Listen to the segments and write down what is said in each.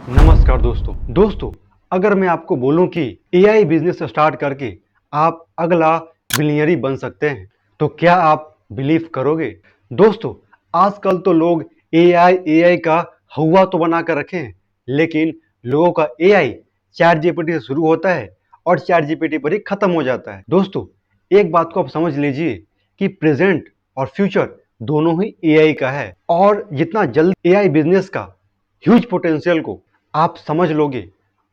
नमस्कार दोस्तों अगर मैं आपको बोलूं कि एआई बिजनेस स्टार्ट करके आप अगला बिलियनरी बन सकते हैं तो क्या आप बिलीव करोगे। दोस्तों, आजकल तो लोग एआई एआई का हवा तो बना कर रखे हैं, लेकिन लोगों का एआई चैट जीपीटी से शुरू होता है और चैट जीपीटी पर ही खत्म हो जाता है। दोस्तों, एक बात को आप समझ लीजिए कि प्रेजेंट और फ्यूचर दोनों ही एआई का है, और जितना जल्दी एआई बिजनेस का ह्यूज पोटेंशियल को आप समझ लोगे,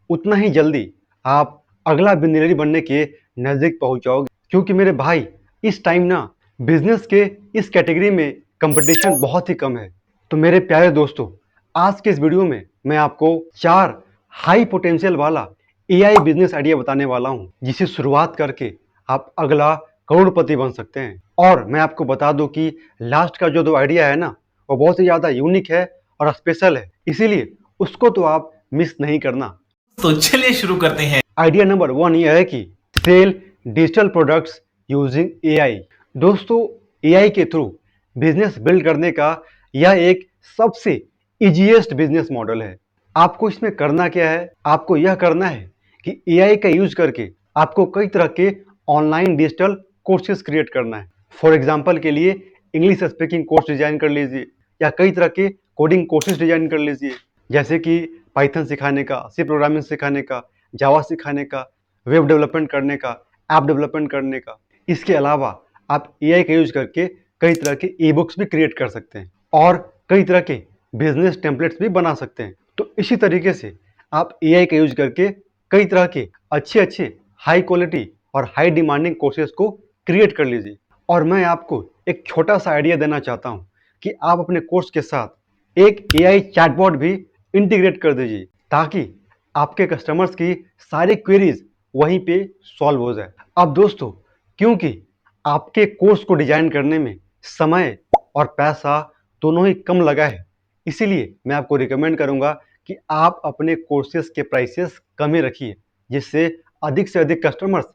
उतना ही जल्दी आप अगला बिलियनरी बनने के नजदीक पहुंच जाओगे। क्योंकि मेरे भाई, इस टाइम ना बिजनेस के इस कैटेगरी में कंपटीशन बहुत ही कम है। तो मेरे प्यारे दोस्तों, आज के इस वीडियो में मैं आपको 4 हाई पोटेंशियल वाला एआई बिजनेस आइडिया बताने वाला हूं, जिसे शुरुआत करके आप अगला करोड़पति बन सकते हैं। और मैं आपको बता दूं कि लास्ट का जो 2 आइडिया है ना, वो बहुत ही ज्यादा यूनिक है और स्पेशल है, इसीलिए उसको तो आप मिस नहीं करना। तो चलिए शुरू करते हैं। आइडिया नंबर 1 यह है कि sell digital products using AI. दोस्तों, एआई के थ्रू बिजनेस बिल्ड करने का यह एक सबसे इजीएस्ट बिजनेस मॉडल है। आपको इसमें करना क्या है? आपको यह करना है कि एआई का यूज करके आपको कई तरह के ऑनलाइन डिजिटल कोर्सेज क्रिएट करना है। फॉर एग्जाम्पल के लिए इंग्लिश स्पीकिंग कोर्स डिजाइन कर लीजिए, या कई तरह के कोडिंग कोर्सेज डिजाइन कर लीजिए, जैसे कि पाइथन सिखाने का, सी प्रोग्रामिंग सिखाने का, जावा सिखाने का, वेब डेवलपमेंट करने का, ऐप डेवलपमेंट करने का। इसके अलावा आप एआई का यूज करके कई तरह के ई बुक्स भी क्रिएट कर सकते हैं और कई तरह के बिजनेस टेम्पलेट्स भी बना सकते हैं। तो इसी तरीके से आप एआई का यूज करके कई तरह के अच्छे अच्छे हाई क्वालिटी और हाई डिमांडिंग कोर्सेज को क्रिएट कर लीजिए। और मैं आपको एक छोटा सा आइडिया देना चाहता हूं कि आप अपने कोर्स के साथ एक एआई चैटबॉट भी इंटीग्रेट कर दीजिए, ताकि आपके कस्टमर्स की सारी क्वेरीज वहीं पे सॉल्व हो जाए। अब दोस्तों, क्योंकि आपके कोर्स को डिजाइन करने में समय और पैसा दोनों ही कम लगा है, इसीलिए मैं आपको रिकमेंड करूंगा कि आप अपने कोर्सेज के प्राइसेस कम ही रखिए, जिससे अधिक से अधिक कस्टमर्स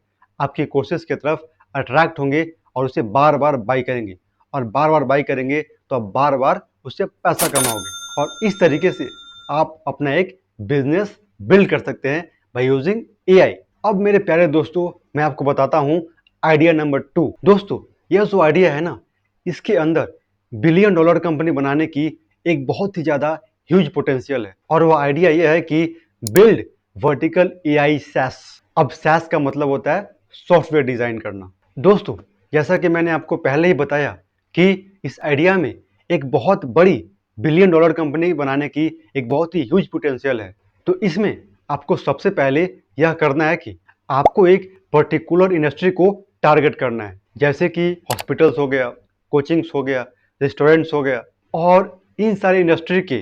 आपके कोर्सेज की तरफ अट्रैक्ट होंगे और उसे बार बार बाई करेंगे, और बार बार बाई करेंगे तो आप बार बार उससे पैसा कमाओगे, और इस तरीके से आप अपना एक बिजनेस बिल्ड कर सकते हैं बाय यूजिंग एआई। अब मेरे प्यारे दोस्तों, मैं आपको बताता हूं आइडिया नंबर 2। दोस्तों, यह जो आइडिया है ना, इसके अंदर बिलियन डॉलर कंपनी बनाने की एक बहुत ही ज्यादा ह्यूज पोटेंशियल है, और वो आइडिया यह है कि बिल्ड वर्टिकल एआई सैस। अब सैस का मतलब होता है सॉफ्टवेयर डिजाइन करना। दोस्तों, जैसा कि मैंने आपको पहले ही बताया कि इस आइडिया में एक बहुत बड़ी बिलियन डॉलर कंपनी बनाने की एक बहुत ही ह्यूज पोटेंशियल है। तो इसमें आपको सबसे पहले यह करना है कि आपको एक पर्टिकुलर इंडस्ट्री को टारगेट करना है, जैसे कि हॉस्पिटल्स हो गया, कोचिंग्स हो गया, रेस्टोरेंट्स हो गया, और इन सारी इंडस्ट्री के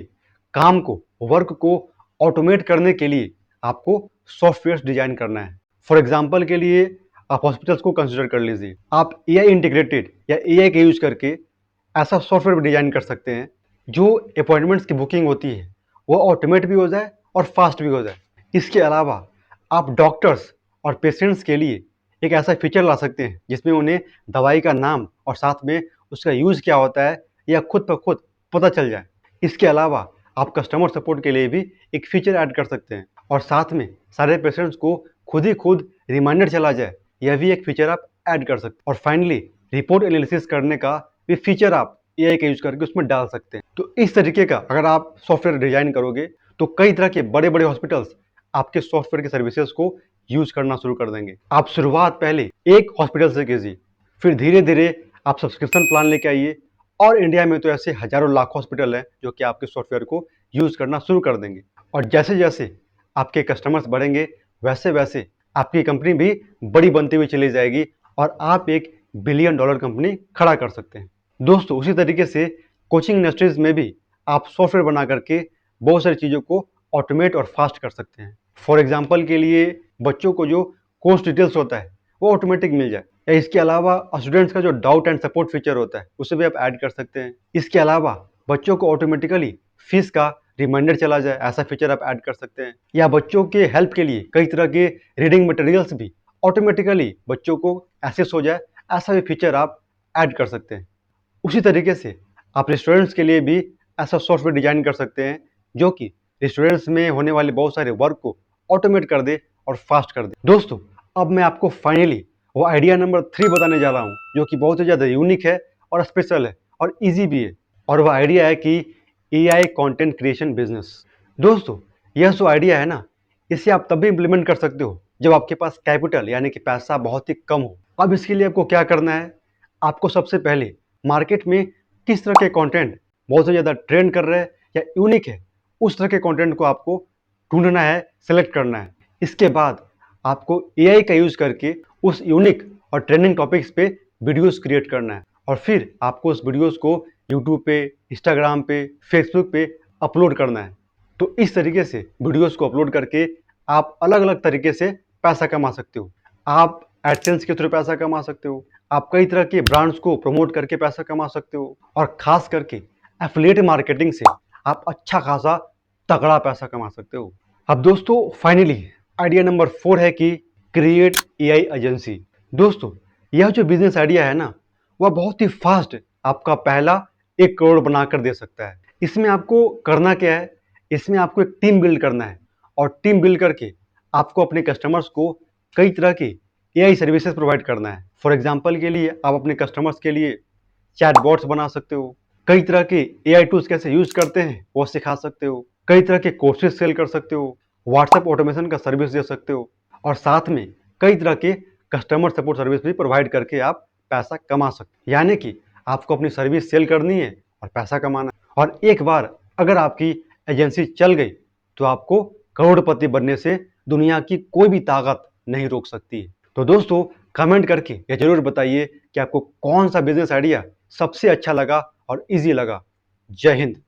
काम को, वर्क को ऑटोमेट करने के लिए आपको सॉफ्टवेयर डिजाइन करना है। फॉर एग्जाम्पल के लिए आप हॉस्पिटल्स को कंसिडर कर लीजिए। आप एआई इंटीग्रेटेड या एआई के यूज करके ऐसा सॉफ्टवेयर डिजाइन कर सकते हैं जो अपॉइंटमेंट्स की बुकिंग होती है वो ऑटोमेट भी हो जाए और फास्ट भी हो जाए। इसके अलावा आप डॉक्टर्स और पेशेंट्स के लिए एक ऐसा फीचर ला सकते हैं जिसमें उन्हें दवाई का नाम और साथ में उसका यूज क्या होता है या खुद ब खुद पता चल जाए। इसके अलावा आप कस्टमर सपोर्ट के लिए भी एक फीचर ऐड कर सकते हैं, और साथ में सारे पेशेंट्स को खुद रिमाइंडर चला जाए, यह भी एक फीचर आप ऐड कर सकते हैं। और फाइनली रिपोर्ट एनालिसिस करने का भी फीचर आप एआई का यूज करके उसमें डाल सकते हैं। तो इस तरीके का अगर आप सॉफ्टवेयर डिजाइन करोगे तो कई तरह के बड़े बड़े हॉस्पिटल्स आपके सॉफ्टवेयर की सर्विसेज को यूज करना शुरू कर देंगे। आप शुरुआत पहले एक हॉस्पिटल से कीजिए, फिर धीरे धीरे आप सब्सक्रिप्शन प्लान लेके आइए, और इंडिया में तो ऐसे हजारों लाख हॉस्पिटल हैं जो कि आपके सॉफ्टवेयर को यूज करना शुरू कर देंगे। और जैसे जैसे आपके कस्टमर्स बढ़ेंगे, वैसे वैसे आपकी कंपनी भी बड़ी बनती हुई चली जाएगी और आप एक बिलियन डॉलर कंपनी खड़ा कर सकते हैं। दोस्तों, उसी तरीके से कोचिंग इंडस्ट्रीज में भी आप सॉफ्टवेयर बना करके बहुत सारी चीज़ों को ऑटोमेट और फास्ट कर सकते हैं। फॉर एग्जाम्पल के लिए बच्चों को जो कोर्स डिटेल्स होता है वो ऑटोमेटिक मिल जाए, या इसके अलावा स्टूडेंट्स का जो डाउट एंड सपोर्ट फीचर होता है उसे भी आप ऐड कर सकते हैं। इसके अलावा बच्चों को ऑटोमेटिकली फीस का रिमाइंडर चला जाए, ऐसा फीचर आप ऐड कर सकते हैं। या बच्चों के हेल्प के लिए कई तरह के रीडिंग मटेरियल्स भी ऑटोमेटिकली बच्चों को एक्सेस हो जाए, ऐसा भी फीचर आप ऐड कर सकते हैं। उसी तरीके से आप रेस्टोरेंट्स के लिए भी ऐसा सॉफ्टवेयर डिजाइन कर सकते हैं जो कि रेस्टोरेंट्स में होने वाले बहुत सारे वर्क को ऑटोमेट कर दे और फास्ट कर दे। दोस्तों, अब मैं आपको फाइनली वो आइडिया नंबर 3 बताने जा रहा हूँ, जो कि बहुत ही ज़्यादा यूनिक है और स्पेशल है और ईजी भी है। और वह आइडिया है कि एआई कंटेंट क्रिएशन बिजनेस। दोस्तों, यह जो आइडिया है ना, इसे आप तभी इम्प्लीमेंट कर सकते हो जब आपके पास कैपिटल यानी कि पैसा बहुत ही कम हो। अब इसके लिए आपको क्या करना है, आपको सबसे पहले मार्केट में किस तरह के कंटेंट बहुत ही ज़्यादा ट्रेंड कर रहे हैं या यूनिक है, उस तरह के कंटेंट को आपको ढूंढना है, सेलेक्ट करना है। इसके बाद आपको एआई का यूज करके उस यूनिक और ट्रेंडिंग टॉपिक्स पे वीडियोस क्रिएट करना है और फिर आपको उस वीडियोस को यूट्यूब पे, इंस्टाग्राम पे, फेसबुक पे अपलोड करना है। तो इस तरीके से वीडियोस को अपलोड करके आप अलग अलग तरीके से पैसा कमा सकते हो। आप एडसेंस के थ्रू पैसा कमा सकते हो, आप कई तरह के ब्रांड्स को प्रमोट करके पैसा कमा सकते हो और खास करके एफिलिएट मार्केटिंग से आप अच्छा खासा तगड़ा पैसा कमा सकते हो। अब दोस्तों, फाइनली आइडिया नंबर 4 है कि क्रिएट एआई एजेंसी। दोस्तों, यह जो बिजनेस आइडिया है ना, वह बहुत ही फास्ट आपका पहला 1 करोड़ बनाकर दे सकता है। इसमें आपको करना क्या है, इसमें आपको एक टीम बिल्ड करना है और टीम बिल्ड करके आपको अपने कस्टमर्स को कई तरह की एआई सर्विसेज प्रोवाइड करना है। फॉर एग्जांपल के लिए आप अपने कस्टमर्स के लिए चैटबॉट्स बना सकते हो, कई तरह के एआई टूल्स कैसे यूज करते हैं वो सिखा सकते हो, कई तरह के कोर्सेज सेल कर सकते हो, व्हाट्सएप ऑटोमेशन का सर्विस दे सकते हो और साथ में कई तरह के कस्टमर सपोर्ट सर्विस भी प्रोवाइड करके आप पैसा कमा सकते हो। यानी कि आपको अपनी सर्विस सेल करनी है और पैसा कमाना है। और एक बार अगर आपकी एजेंसी चल गई तो आपको करोड़पति बनने से दुनिया की कोई भी ताकत नहीं रोक सकती है। तो दोस्तों, कमेंट करके ये जरूर बताइए कि आपको कौन सा बिजनेस आइडिया सबसे अच्छा लगा और इजी लगा। जय हिंद।